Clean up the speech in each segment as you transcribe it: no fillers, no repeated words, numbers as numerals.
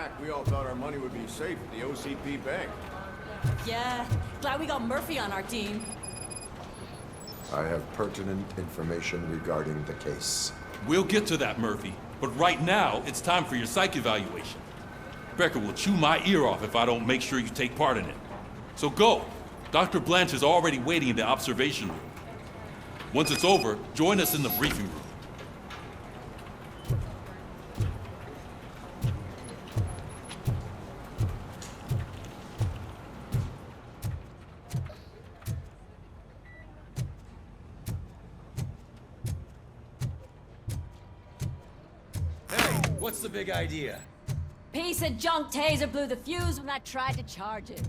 back, we all thought our money would be safe at the OCP bank. Yeah, glad we got Murphy on our team. I have pertinent information regarding the case. We'll get to that, Murphy. But right now, it's time for your psych evaluation. Becker will chew my ear off if I don't make sure you take part in it. So go. Dr. Blanche is already waiting in the observation room. Once it's over, join us in the briefing room. What's the big idea? Piece of junk taser blew the fuse when I tried to charge it.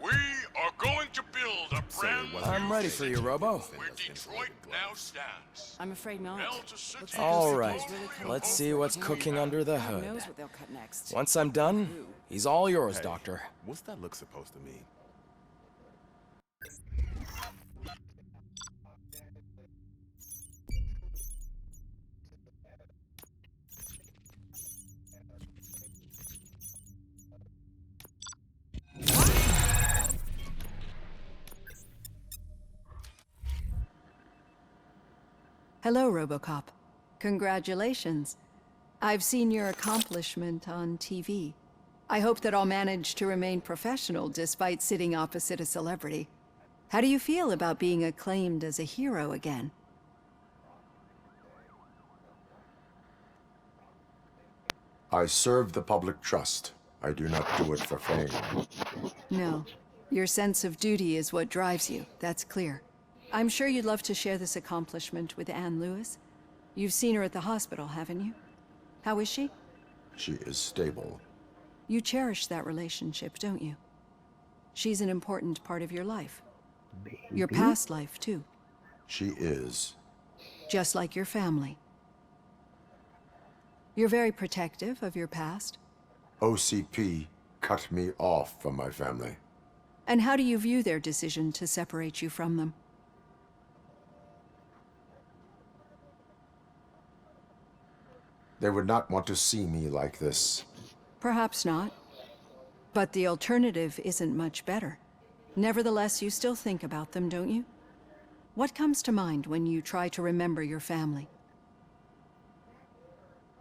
We are going to build a brand new I'm ready for you, Robo. where Detroit now stands. I'm afraid not. Delta City. All right, let's see what's cooking under the hood. Knows what they'll cut next. Once I'm done, he's all yours, Doctor. What's that look supposed to mean? Hello, Robocop. Congratulations. I've seen your accomplishment on TV. I hope that I'll manage to remain professional despite sitting opposite a celebrity. How do you feel about being acclaimed as a hero again? I serve the public trust. I do not do it for fame. No. Your sense of duty is what drives you, that's clear. I'm sure you'd love to share this accomplishment with Anne Lewis. You've seen her at the hospital, haven't you? How is she? She is stable. You cherish that relationship, don't you? She's an important part of your life. Your past life, too. She is. Just like your family. You're very protective of your past. OCP cut me off from my family. And how do you view their decision to separate you from them? They would not want to see me like this. Perhaps not. But the alternative isn't much better. Nevertheless, you still think about them, don't you? What comes to mind when you try to remember your family?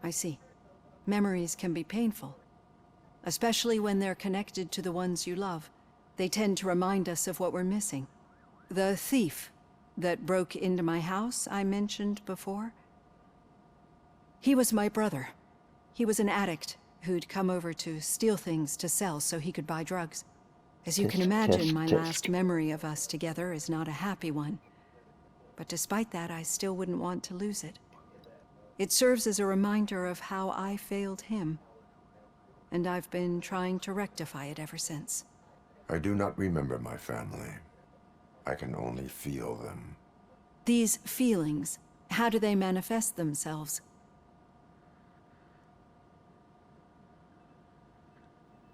I see. Memories can be painful. Especially when they're connected to the ones you love. They tend to remind us of what we're missing. The thief that broke into my house I mentioned before? He was my brother. He was an addict who'd come over to steal things to sell so he could buy drugs. As you can imagine, my last memory of us together is not a happy one. But despite that, I still wouldn't want to lose it. It serves as a reminder of how I failed him. And I've been trying to rectify it ever since. I do not remember my family. I can only feel them. These feelings, how do they manifest themselves?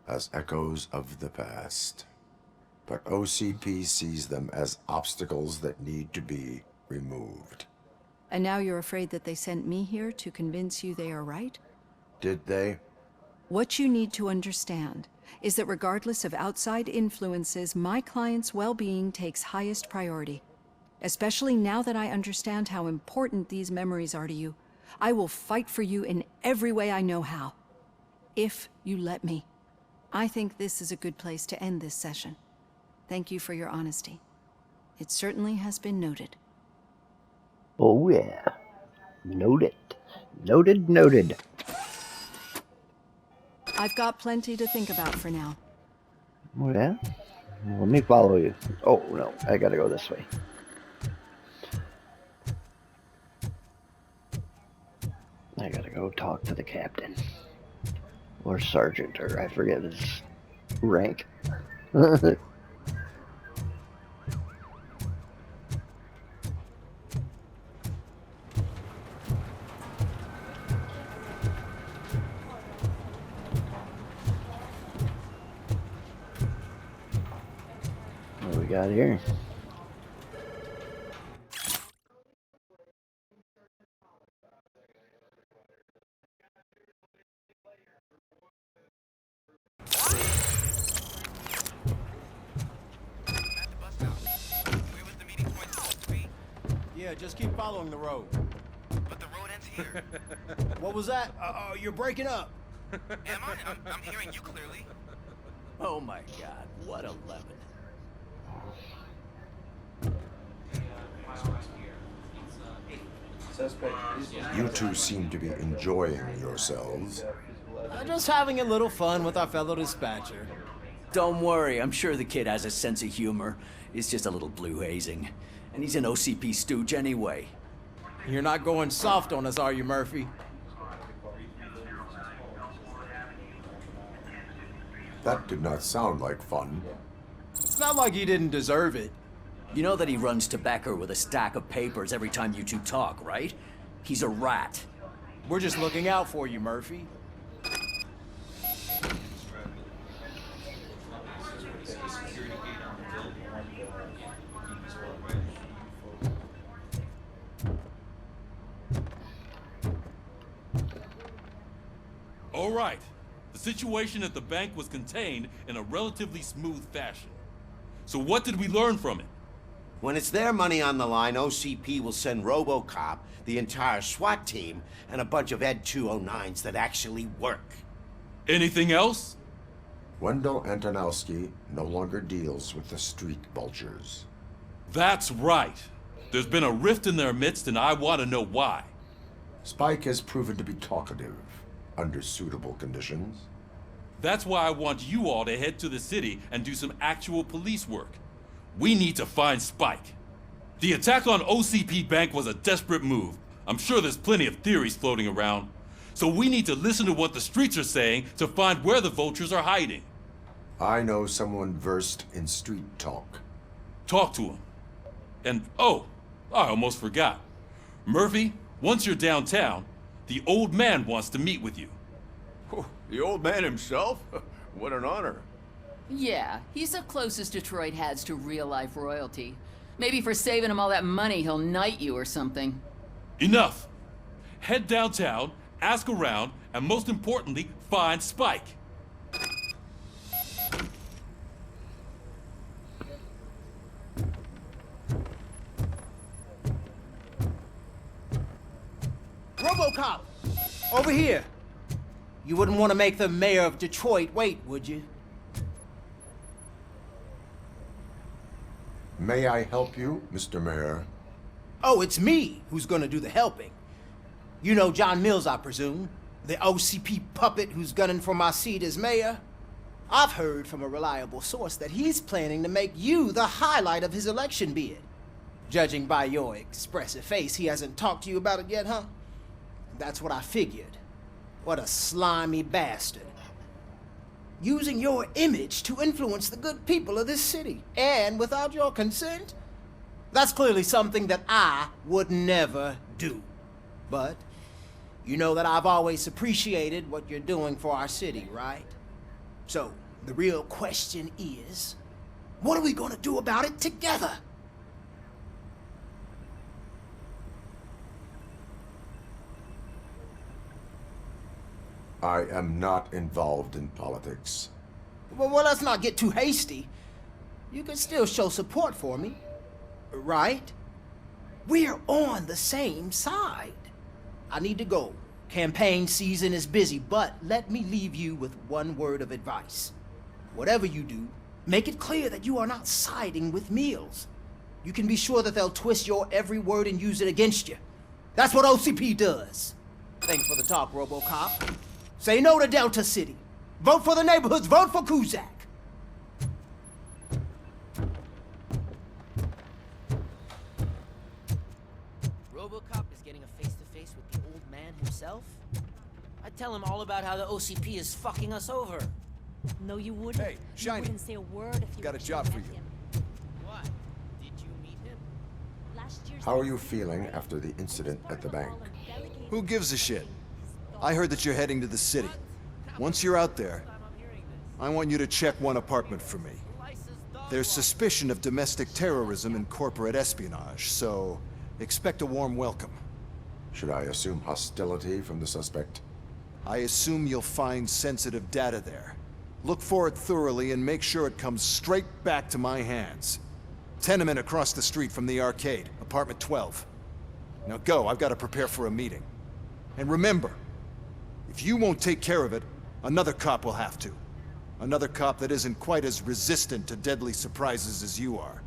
As echoes of the past. But OCP sees them as obstacles that need to be removed. And now you're afraid that they sent me here to convince you they are right? Did they? What you need to understand is that regardless of outside influences, my client's well-being takes highest priority. Especially now that I understand how important these memories are to you. I will fight for you in every way I know how. If you let me. I think this is a good place to end this session. Thank you for your honesty. It certainly has been noted. Oh yeah. Noted. Noted, noted. I've got plenty to think about for now. Oh yeah? Well, let me follow you. Oh no, I gotta go this way. I gotta go talk to the captain. Or sergeant, or I forget his rank. got here? Yeah, just keep following the road. But the road ends here. What was that? You're breaking up. Am I? I'm hearing you clearly. Oh my god, what a lemon. You two seem to be enjoying yourselves. Just having a little fun with our fellow dispatcher. Don't worry, I'm sure the kid has a sense of humor. It's just a little blue hazing. And he's an OCP stooge anyway. You're not going soft on us, are you, Murphy? That did not sound like fun. It's not like he didn't deserve it. You know that he runs tobacco with a stack of papers every time you two talk, right? He's a rat. We're just looking out for you, Murphy. All right. The situation at the bank was contained in a relatively smooth fashion. So what did we learn from it? When it's their money on the line, OCP will send Robocop, the entire SWAT team, and a bunch of Ed 209s that actually work. Anything else? Wendell Antonowski no longer deals with the street vultures. That's right. There's been a rift in their midst, and I want to know why. Spike has proven to be talkative under suitable conditions. That's why I want you all to head to the city and do some actual police work. We need to find Spike. The attack on OCP Bank was a desperate move. I'm sure there's plenty of theories floating around. So we need to listen to what the streets are saying to find where the vultures are hiding. I know someone versed in street talk. Talk to him. And, oh, I almost forgot. Murphy, once you're downtown, the old man wants to meet with you. The old man himself? What an honor. Yeah, he's the closest Detroit has to real-life royalty. Maybe for saving him all that money, he'll knight you or something. Enough. Head downtown, ask around, and most importantly, find Spike. Robocop! Over here! You wouldn't want to make the mayor of Detroit wait, would you? May I help you, Mr. Mayor? Oh, it's me who's gonna do the helping. You know John Mills, I presume? The OCP puppet who's gunning for my seat as mayor? I've heard from a reliable source that he's planning to make you the highlight of his election bid. Judging by your expressive face, he hasn't talked to you about it yet, huh? That's what I figured. What a slimy bastard. Using your image to influence the good people of this city, and without your consent? That's clearly something that I would never do. But you know that I've always appreciated what you're doing for our city, right? So, the real question is, what are we gonna do about it together? I am not involved in politics. Well, let's not get too hasty. You can still show support for me, right? We're on the same side. I need to go. Campaign season is busy, but let me leave you with one word of advice. Whatever you do, make it clear that you are not siding with Mills. You can be sure that they'll twist your every word and use it against you. That's what OCP does. Thanks for the talk, Robocop. Say no to Delta City. Vote for the neighborhoods. Vote for Kuzak. Robocop is getting a face-to-face with the old man himself? I'd tell him all about how the OCP is fucking us over. No, you wouldn't. Hey, Shiny. You wouldn't say a word if you Got a actually job for met you. him. What? Did you meet him? Last year's How are you feeling after the incident at the bank? Who gives a shit? I heard that you're heading to the city. Once you're out there, I want you to check one apartment for me. There's suspicion of domestic terrorism and corporate espionage, so expect a warm welcome. Should I assume hostility from the suspect? I assume you'll find sensitive data there. Look for it thoroughly and make sure it comes straight back to my hands. Tenement across the street from the arcade, apartment 12. Now go, I've got to prepare for a meeting. And remember, if you won't take care of it, another cop will have to. Another cop that isn't quite as resistant to deadly surprises as you are.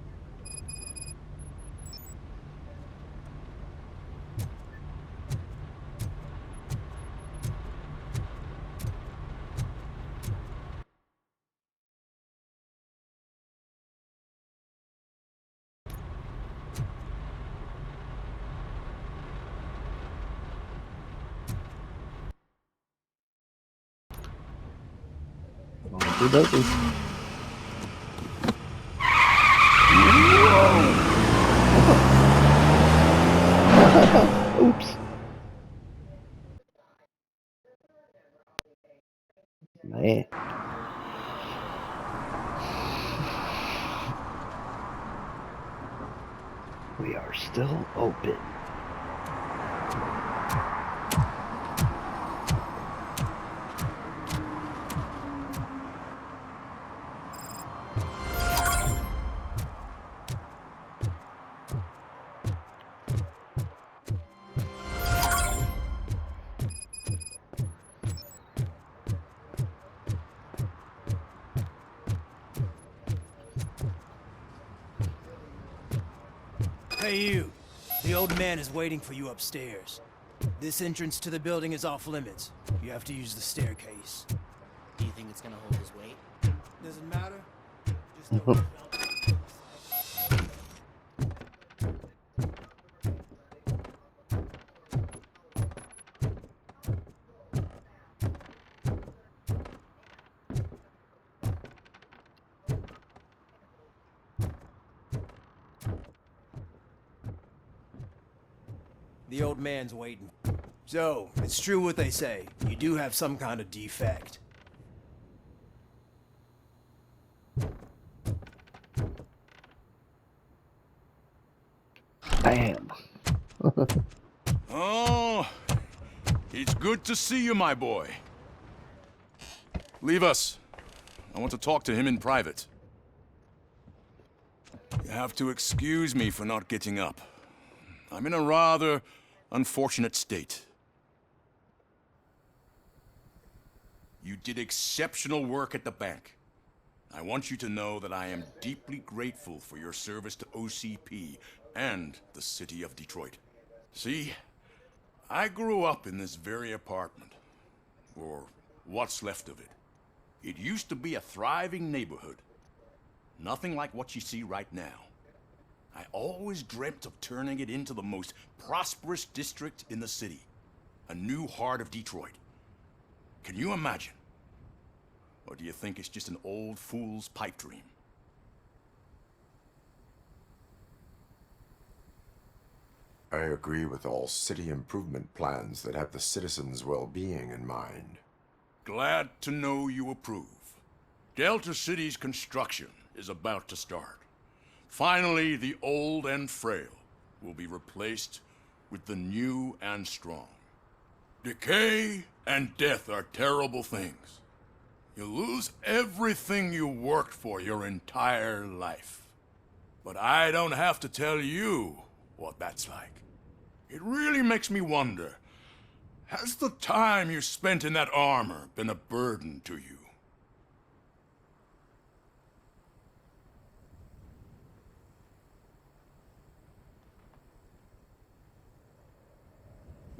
Oops. Man. We are still open. Hey you, the old man is waiting for you upstairs. This entrance to the building is off limits. You have to use the staircase. Do you think it's gonna hold his weight? Doesn't matter. Just don't The old man's waiting. So, it's true what they say. You do have some kind of defect. Bam. Oh, it's good to see you, my boy. Leave us. I want to talk to him in private. You have to excuse me for not getting up. I'm in a rather unfortunate state. You did exceptional work at the bank. I want you to know that I am deeply grateful for your service to OCP and the city of Detroit. See, I grew up in this very apartment, or what's left of it. It used to be a thriving neighborhood. Nothing like what you see right now. I always dreamt of turning it into the most prosperous district in the city. A new heart of Detroit. Can you imagine? Or do you think it's just an old fool's pipe dream? I agree with all city improvement plans that have the citizens' well-being in mind. Glad to know you approve. Delta City's construction is about to start. Finally, the old and frail will be replaced with the new and strong. Decay and death are terrible things. You lose everything you worked for your entire life. But I don't have to tell you what that's like. It really makes me wonder, has the time you spent in that armor been a burden to you?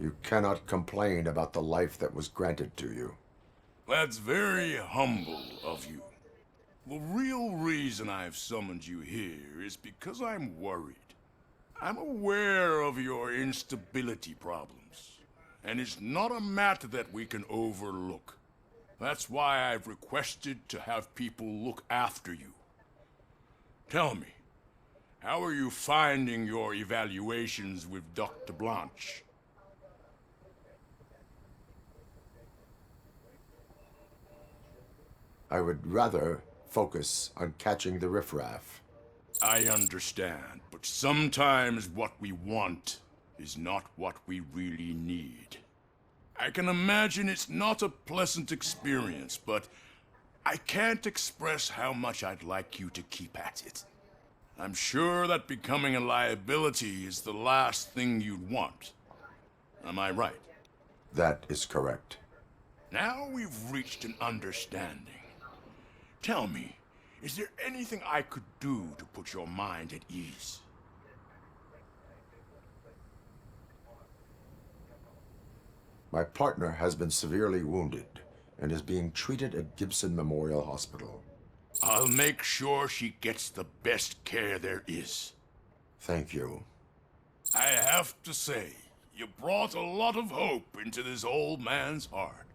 You cannot complain about the life that was granted to you. That's very humble of you. The real reason I've summoned you here is because I'm worried. I'm aware of your instability problems, and it's not a matter that we can overlook. That's why I've requested to have people look after you. Tell me, how are you finding your evaluations with Dr. Blanche? I would rather focus on catching the riffraff. I understand, but sometimes what we want is not what we really need. I can imagine it's not a pleasant experience, but I can't express how much I'd like you to keep at it. I'm sure that becoming a liability is the last thing you'd want. Am I right? That is correct. Now we've reached an understanding. Tell me, is there anything I could do to put your mind at ease? My partner has been severely wounded and is being treated at Gibson Memorial Hospital. I'll make sure she gets the best care there is. Thank you. I have to say, you brought a lot of hope into this old man's heart.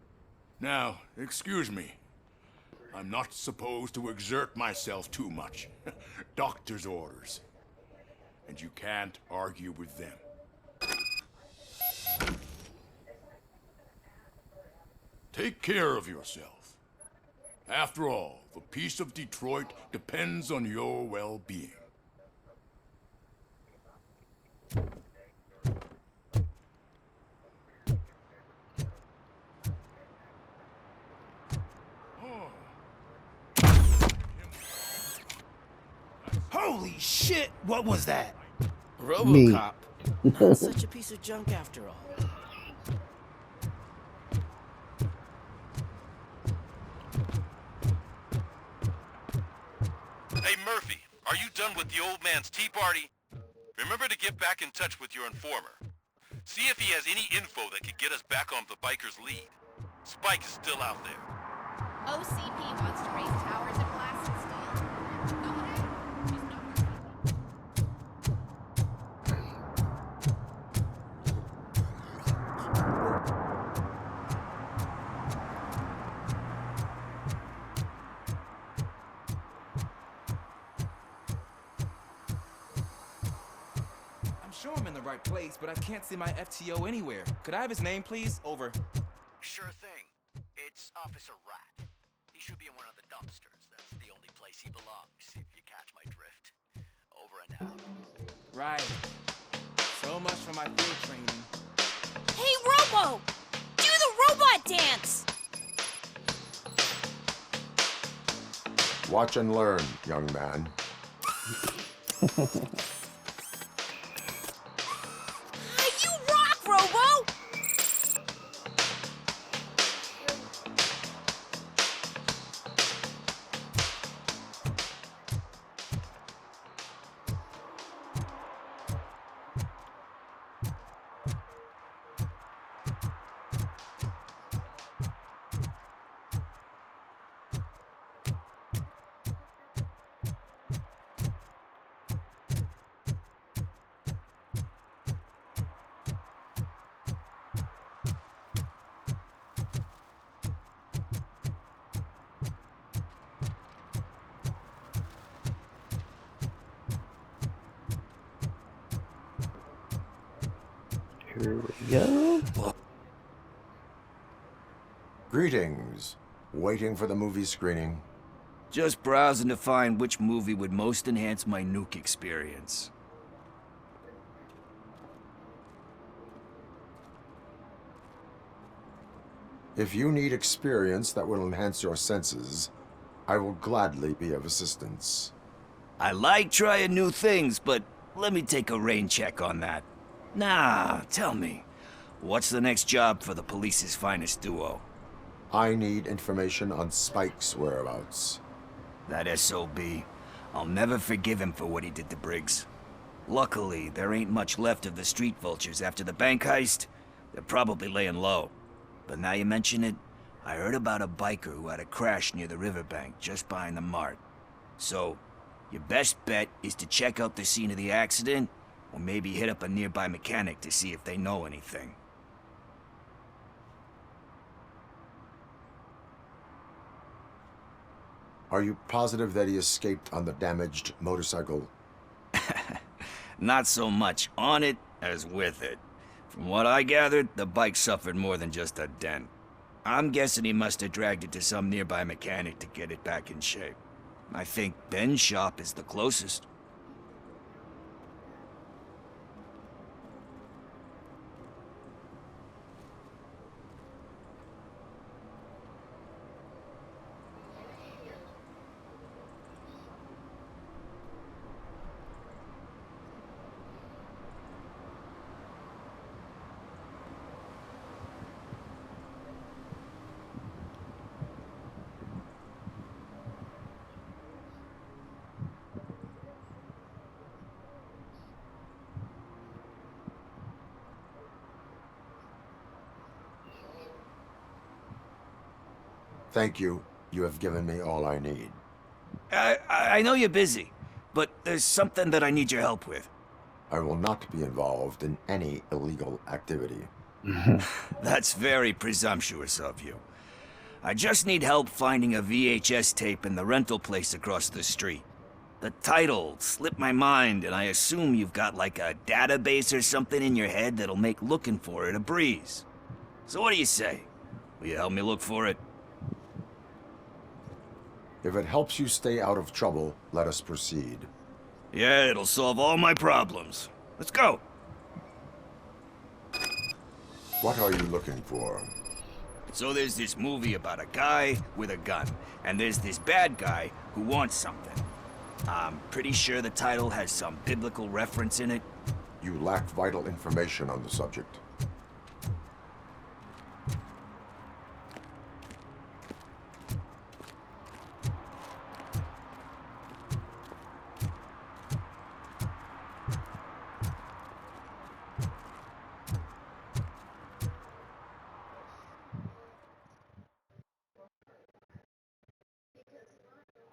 Now, excuse me. I'm not supposed to exert myself too much. Doctor's orders. And you can't argue with them. Take care of yourself. After all, the peace of Detroit depends on your well-being. Holy shit! What was that? Robocop. Not such a piece of junk after all. Hey, Murphy, are you done with the old man's tea party? Remember to get back in touch with your informer. See if he has any info that could get us back on the biker's lead. Spike is still out there. OCP wants to raise towers and glass and steel. Go ahead. She's nowhere. I'm sure I'm in the right place, but I can't see my FTO anywhere. Could I have his name, please? Over. Sure thing. It's Officer Rat. He should be in one of the dumpsters. That's the only place he belongs, if you catch my drift. Over and out. Right. So much for my field training. Hey, Robo! Do the robot dance! Watch and learn, young man. You rock, Robo! Here we go. Greetings. Waiting for the movie screening. Just browsing to find which movie would most enhance my nuke experience. If you need experience that will enhance your senses, I will gladly be of assistance. I like trying new things, but let me take a rain check on that. Nah, tell me, what's the next job for the police's finest duo? I need information on Spike's whereabouts. That SOB. I'll never forgive him for what he did to Briggs. Luckily, there ain't much left of the street vultures after the bank heist. They're probably laying low. But now you mention it, I heard about a biker who had a crash near the riverbank just behind the mart. So, your best bet is to check out the scene of the accident, or maybe hit up a nearby mechanic to see if they know anything. Are you positive that he escaped on the damaged motorcycle? Not so much on it as with it. From what I gathered, the bike suffered more than just a dent. I'm guessing he must have dragged it to some nearby mechanic to get it back in shape. I think Ben's shop is the closest. Thank you. You have given me all I need. I know you're busy, but there's something that I need your help with. I will not be involved in any illegal activity. That's very presumptuous of you. I just need help finding a VHS tape in the rental place across the street. The title slipped my mind, and I assume you've got like a database or something in your head that'll make looking for it a breeze. So what do you say? Will you help me look for it? If it helps you stay out of trouble, let us proceed. Yeah, it'll solve all my problems. Let's go. What are you looking for? So there's this movie about a guy with a gun, and there's this bad guy who wants something. I'm pretty sure the title has some biblical reference in it. You lack vital information on the subject.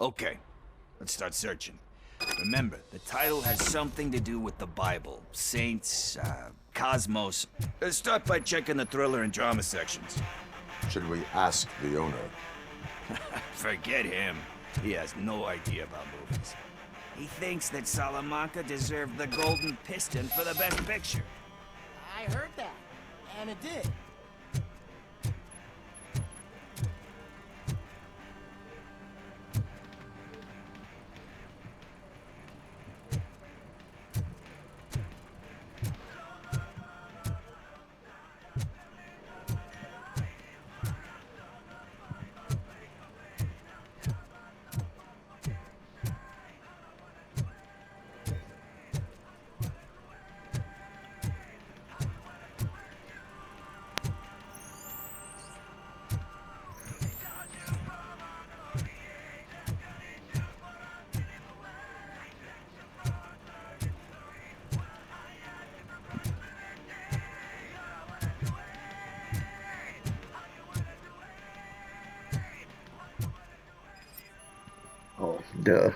Okay, let's start searching. Remember, the title has something to do with the Bible, saints, cosmos. Let's start by checking the thriller and drama sections. Should we ask the owner? Forget him. He has no idea about movies. He thinks that Salamanca deserved the Golden Piston for the Best Picture. I heard that, and it did. Oh, duh.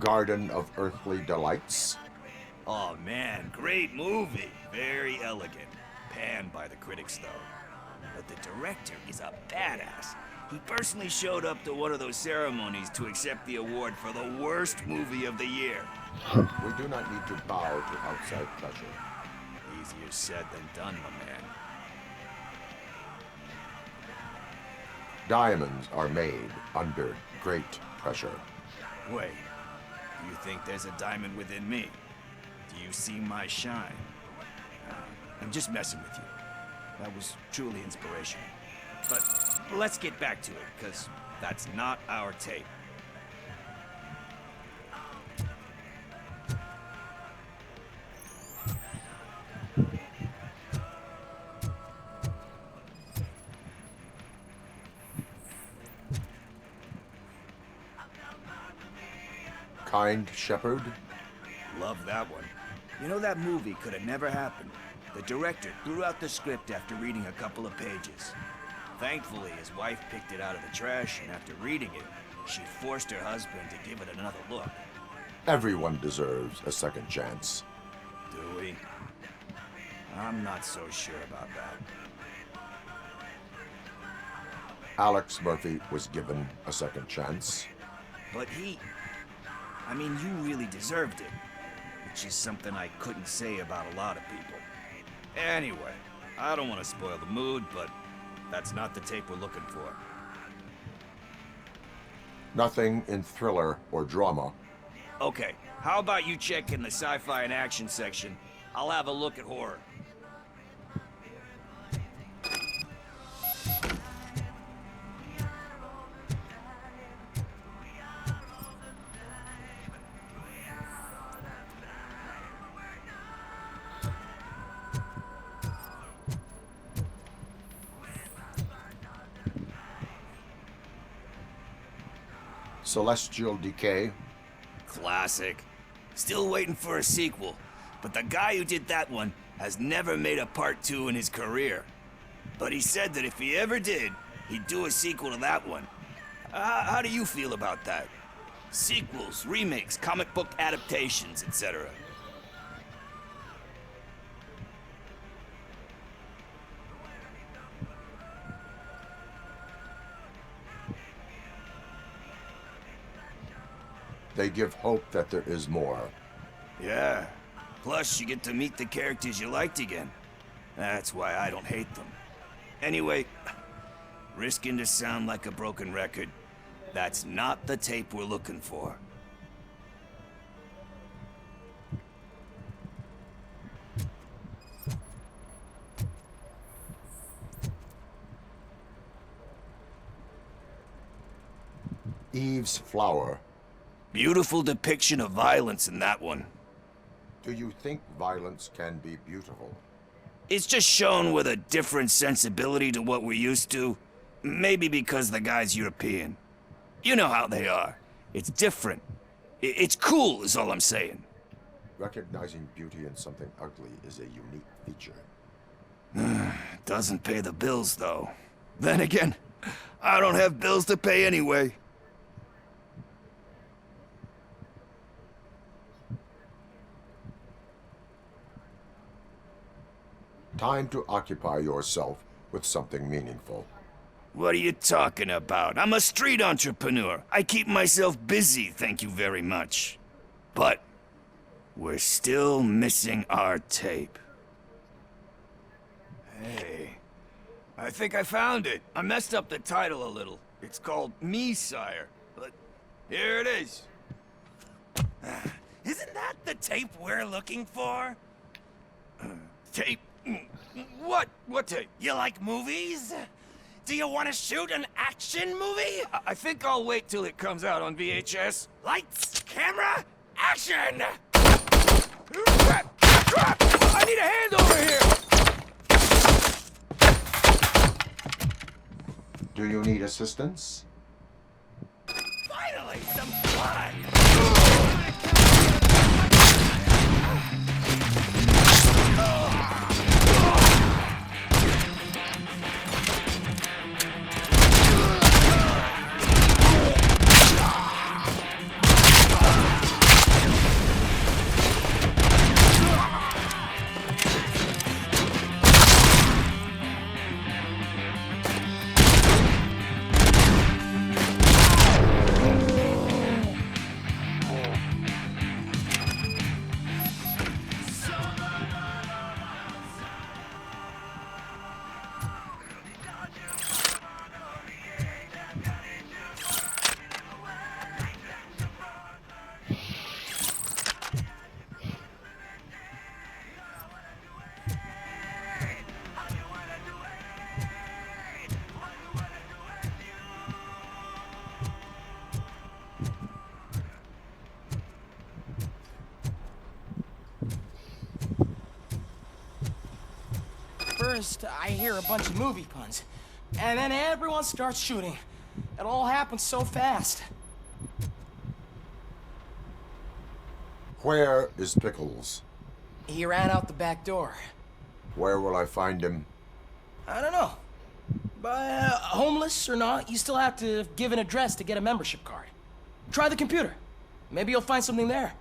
Garden of Earthly Delights? Oh man, great movie. Very elegant. Panned by the critics though. But the director is a badass. He personally showed up to one of those ceremonies to accept the award for the worst movie of the year. We do not need to bow to outside pressure. Easier said than done, my man. Diamonds are made under great pressure. Wait, do you think there's a diamond within me? Do you see my shine? I'm just messing with you. That was truly inspirational. But let's get back to it, because that's not our tape. Kind Shepherd? Love that one. You know, that movie could have never happened. The director threw out the script after reading a couple of pages. Thankfully, his wife picked it out of the trash, and after reading it, she forced her husband to give it another look. Everyone deserves a second chance. Do we? I'm not so sure about that. Alex Murphy was given a second chance. But I mean, you really deserved it. Which is something I couldn't say about a lot of people. Anyway, I don't want to spoil the mood, but that's not the tape we're looking for. Nothing in thriller or drama. Okay, how about you check in the sci-fi and action section? I'll have a look at horror. Celestial Decay. Classic. Still waiting for a sequel, but the guy who did that one has never made a part 2 in his career. But he said that if he ever did, he'd do a sequel to that one. How do you feel about that? Sequels, remakes, comic book adaptations, etc. They give hope that there is more. Yeah. Plus, you get to meet the characters you liked again. That's why I don't hate them. Anyway, risking to sound like a broken record, that's not the tape we're looking for. Eve's Flower. Beautiful depiction of violence in that one. Do you think violence can be beautiful? It's just shown with a different sensibility to what we're used to. Maybe because the guy's European. You know how they are. It's different. It's cool, is all I'm saying. Recognizing beauty in something ugly is a unique feature. Doesn't pay the bills, though. Then again, I don't have bills to pay anyway. Time to occupy yourself with something meaningful. What are you talking about? I'm a street entrepreneur. I keep myself busy, thank you very much. But we're still missing our tape. Hey, I think I found it. I messed up the title a little. It's called Me, Sire. But here it is. Isn't that the tape we're looking for? Tape? What? What tape? You like movies? Do you want to shoot an action movie? I think I'll wait till it comes out on VHS. Lights, camera, action! Crap! Crap! I need a hand over here! Do you need assistance? Finally, some blood! First, I hear a bunch of movie puns, and then everyone starts shooting. It all happens so fast. Where is Pickles? He ran out the back door. Where will I find him? I don't know. But homeless or not, you still have to give an address to get a membership card. Try the computer. Maybe you'll find something there.